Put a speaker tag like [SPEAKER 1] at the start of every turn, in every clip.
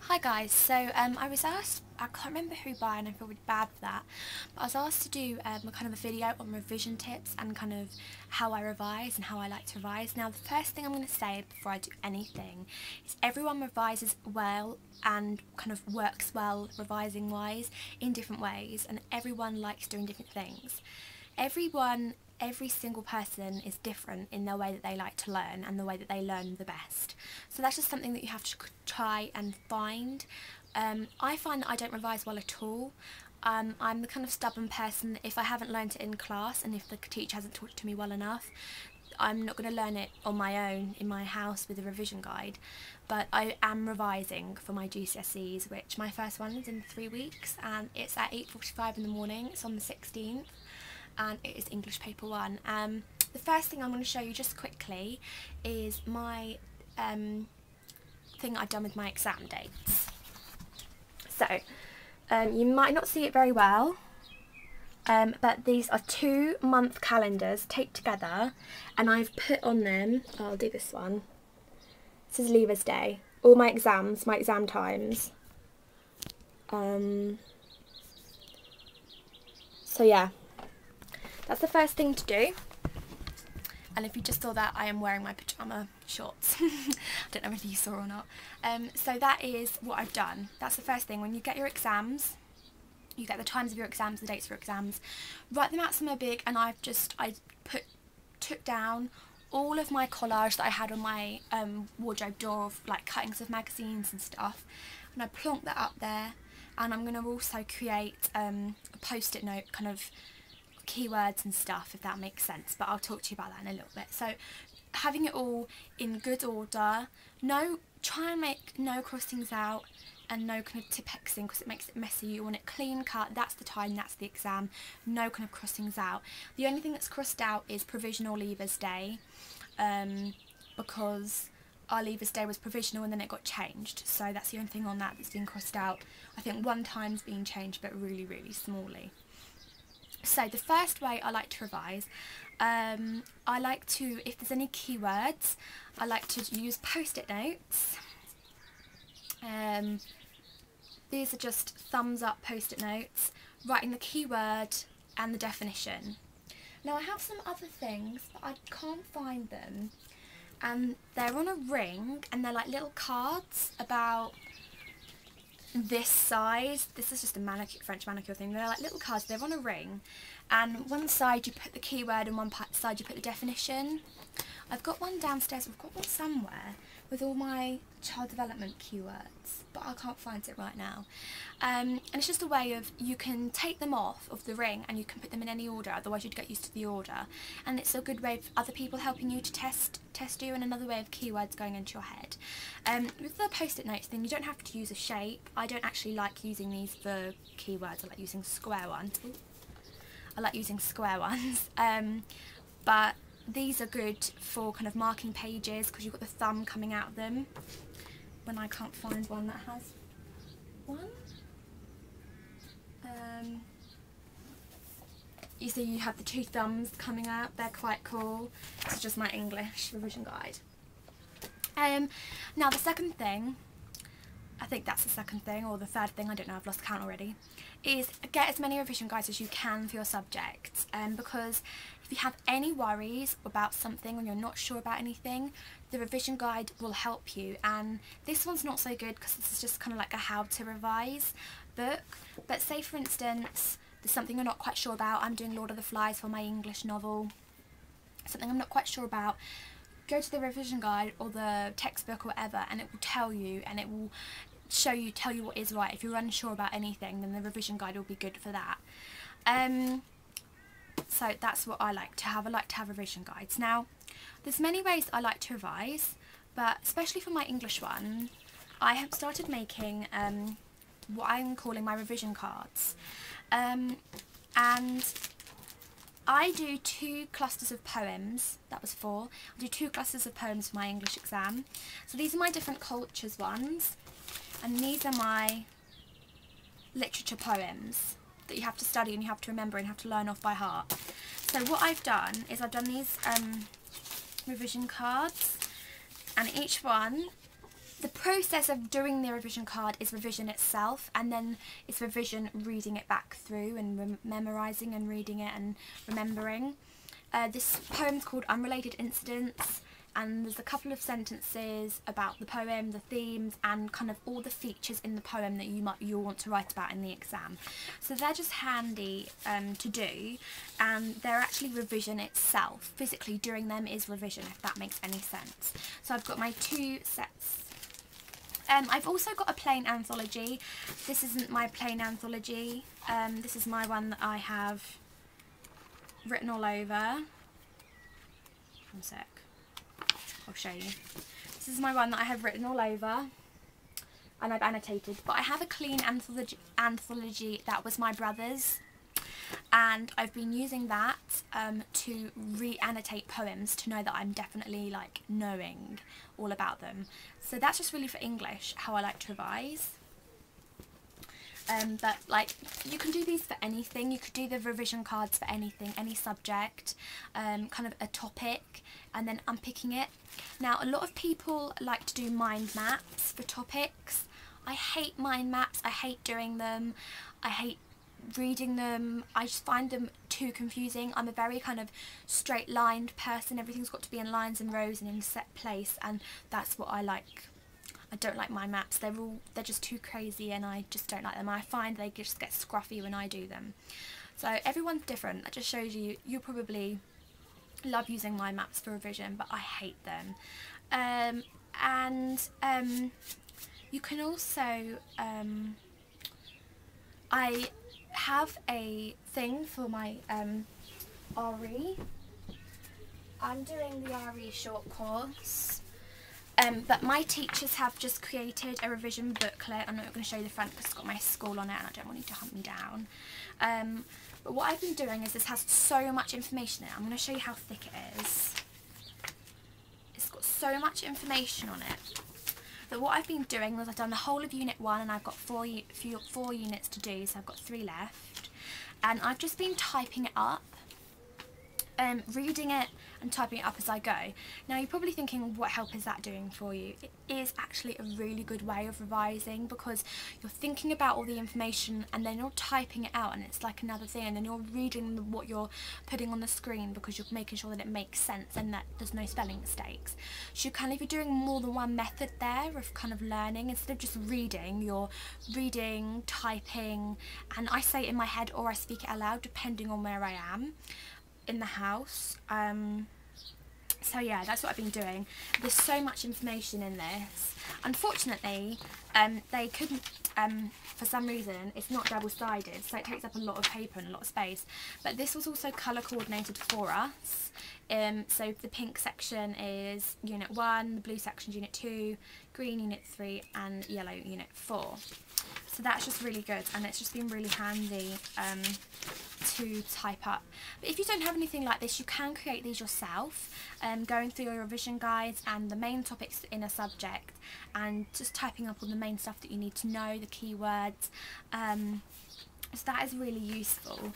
[SPEAKER 1] Hi guys, so I was asked, I can't remember who by and I feel really bad for that, but I was asked to do a kind of a video on revision tips and kind of how I revise and how I like to revise. Now the first thing I'm going to say before I do anything is everyone revises well and kind of works well revising wise in different ways, and everyone likes doing different things. Every single person is different in their way that they like to learn and the way that they learn the best. So that's just something that you have to try and find. I find that I don't revise well at all. I'm the kind of stubborn person that if I haven't learned it in class and if the teacher hasn't taught it to me well enough, I'm not going to learn it on my own in my house with a revision guide. But I am revising for my GCSEs, which my first one is in 3 weeks, and it's at 8:45 in the morning. It's on the 16th. And it is English paper 1. The first thing I'm going to show you just quickly is my thing I've done with my exam dates. So you might not see it very well, but these are 2-month calendars taped together, and I've put on them, I'll do this one, this is Leavers Day, all my exams, my exam times. So yeah. That's the first thing to do, and if you just saw that, I am wearing my pyjama shorts. I don't know whether you saw or not. So that is what I've done. That's the first thing. When you get your exams, you get the times of your exams, the dates of your exams, write them out somewhere big, and I took down all of my collage that I had on my wardrobe door of like cuttings of magazines and stuff, and I plonked that up there. And I'm going to also create a post-it note kind of keywords and stuff, if that makes sense, but I'll talk to you about that in a little bit. So having it all in good order, try and make no crossings out and no kind of tipexing because it makes it messy. You want it clean cut, that's the time, that's the exam, no kind of crossings out. The only thing that's crossed out is provisional Leavers Day, because our Leavers Day was provisional and then it got changed, so that's the only thing on that that's been crossed out. I think one time's been changed, but really smallly. So the first way I like to revise, I like to, if there's any keywords, I like to use post-it notes. These are just thumbs up post-it notes, writing the keyword and the definition. Now I have some other things, but I can't find them, and they're on a ring, and they're like little cards about this size. This is just a French manicure thing. They're like little cards, they're on a ring, and one side you put the keyword and one side you put the definition. I've got one downstairs, I've got one somewhere with all my child development keywords, but I can't find it right now. And it's just a way of, you can take them off of the ring and you can put them in any order, otherwise you'd get used to the order, and it's a good way of other people helping you to test you, and another way of keywords going into your head. With the post-it notes thing, you don't have to use a shape. I don't actually like using these for keywords, I like using square ones. Ooh. I like using square ones, but these are good for kind of marking pages because you've got the thumb coming out of them, when I can't find one that has one. You see you have the 2 thumbs coming out, they're quite cool. This is just my English revision guide. Now the second thing, I think that's the second thing, or the third thing, I don't know, I've lost count already, is get as many revision guides as you can for your subjects, because if you have any worries about something when you're not sure about anything, the revision guide will help you. And this one's not so good because this is just kind of like a how to revise book, but say for instance there's something you're not quite sure about. I'm doing Lord of the Flies for my English novel, something I'm not quite sure about, go to the revision guide or the textbook or whatever, and it will tell you, and it will tell you what is right. If you're unsure about anything, then the revision guide will be good for that. So that's what I like to have. I like to have revision guides. Now there's many ways I like to revise, but especially for my English one, I have started making what I'm calling my revision cards, and I do 2 clusters of poems. That was 4. I do 2 clusters of poems for my English exam. So these are my different cultures ones, and these are my literature poems that you have to study and you have to remember and have to learn off by heart. So what I've done is I've done these revision cards, and each one the process of doing the revision card is revision itself, and then it's revision reading it back through and memorising and reading it and remembering. This poem's called Unrelated Incidents, and there's a couple of sentences about the poem, the themes, and kind of all the features in the poem that you'll want to write about in the exam. So they're just handy to do, and they're actually revision itself. Physically doing them is revision, if that makes any sense. So I've got my 2 sets. I've also got a plain anthology. This isn't my plain anthology. This is my one that I have written all over. One sec. I'll show you. This is my one that I have written all over and I've annotated, but I have a clean anthology that was my brother's, and I've been using that to re-annotate poems to know that I'm definitely like knowing all about them. So that's just really for English, how I like to revise. But like, you can do these for anything. You could do the revision cards for anything, any subject, kind of a topic, and then unpicking it. Now, a lot of people like to do mind maps for topics. I hate mind maps. I hate doing them. I hate reading them. I just find them too confusing. I'm a very kind of straight lined person. Everything's got to be in lines and rows and in a set place, and that's what I like. I don't like mind maps. They're just too crazy, and I just don't like them. I find they just get scruffy when I do them. So everyone's different. That just shows you probably love using mind maps for revision, but I hate them. You can also I have a thing for my RE. I'm doing the RE short course. But my teachers have just created a revision booklet. I'm not going to show you the front because it's got my school on it and I don't want you to hunt me down. But what I've been doing is this has so much information in it. I'm going to show you how thick it is. It's got so much information on it that what I've been doing was I've done the whole of Unit 1 and I've got four units to do, so I've got 3 left. And I've just been typing it up. Reading it and typing it up as I go. Now you're probably thinking, what help is that doing for you? It is actually a really good way of revising, because you're thinking about all the information and then you're typing it out and it's like another thing, and then you're reading what you're putting on the screen because you're making sure that it makes sense and that there's no spelling mistakes. So you're doing more than one method there of kind of learning. Instead of just reading, you're reading, typing, and I say it in my head or I speak it aloud depending on where I am in the house. So yeah, that's what I've been doing. There's so much information in this. Unfortunately, they couldn't, for some reason, it's not double-sided, so it takes up a lot of paper and a lot of space. But this was also colour coordinated for us. So the pink section is Unit 1, the blue section is Unit 2, green Unit 3, and yellow Unit 4. So that's just really good, and it's just been really handy to type up. But if you don't have anything like this, you can create these yourself, going through your revision guides and the main topics in a subject and just typing up all the main stuff that you need to know, the keywords. So that is really useful.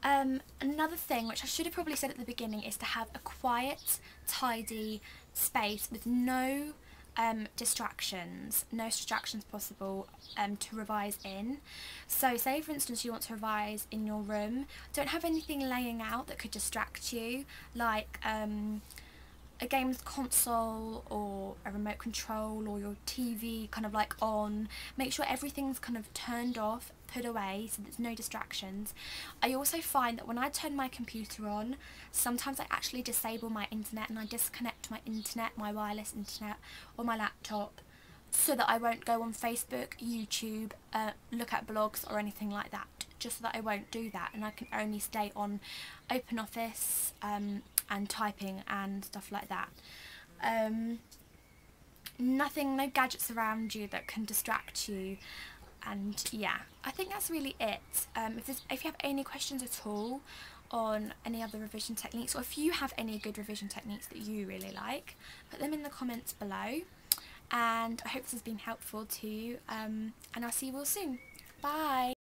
[SPEAKER 1] Another thing, which I should have probably said at the beginning, is to have a quiet, tidy space with no distractions possible to revise in. So say for instance you want to revise in your room, don't have anything laying out that could distract you, like a games console or a remote control or your TV kind of like on. Make sure everything's kind of turned off, put away, so there's no distractions. I also find that when I turn my computer on, sometimes I actually disable my internet and I disconnect my internet, my wireless internet, or my laptop, so that I won't go on Facebook, YouTube, look at blogs or anything like that, just so that I won't do that, and I can only stay on OpenOffice and typing and stuff like that. No gadgets around you that can distract you. And yeah, I think that's really it. If you have any questions at all on any other revision techniques, or if you have any good revision techniques that you really like, put them in the comments below. And I hope this has been helpful to you, and I'll see you all soon. Bye!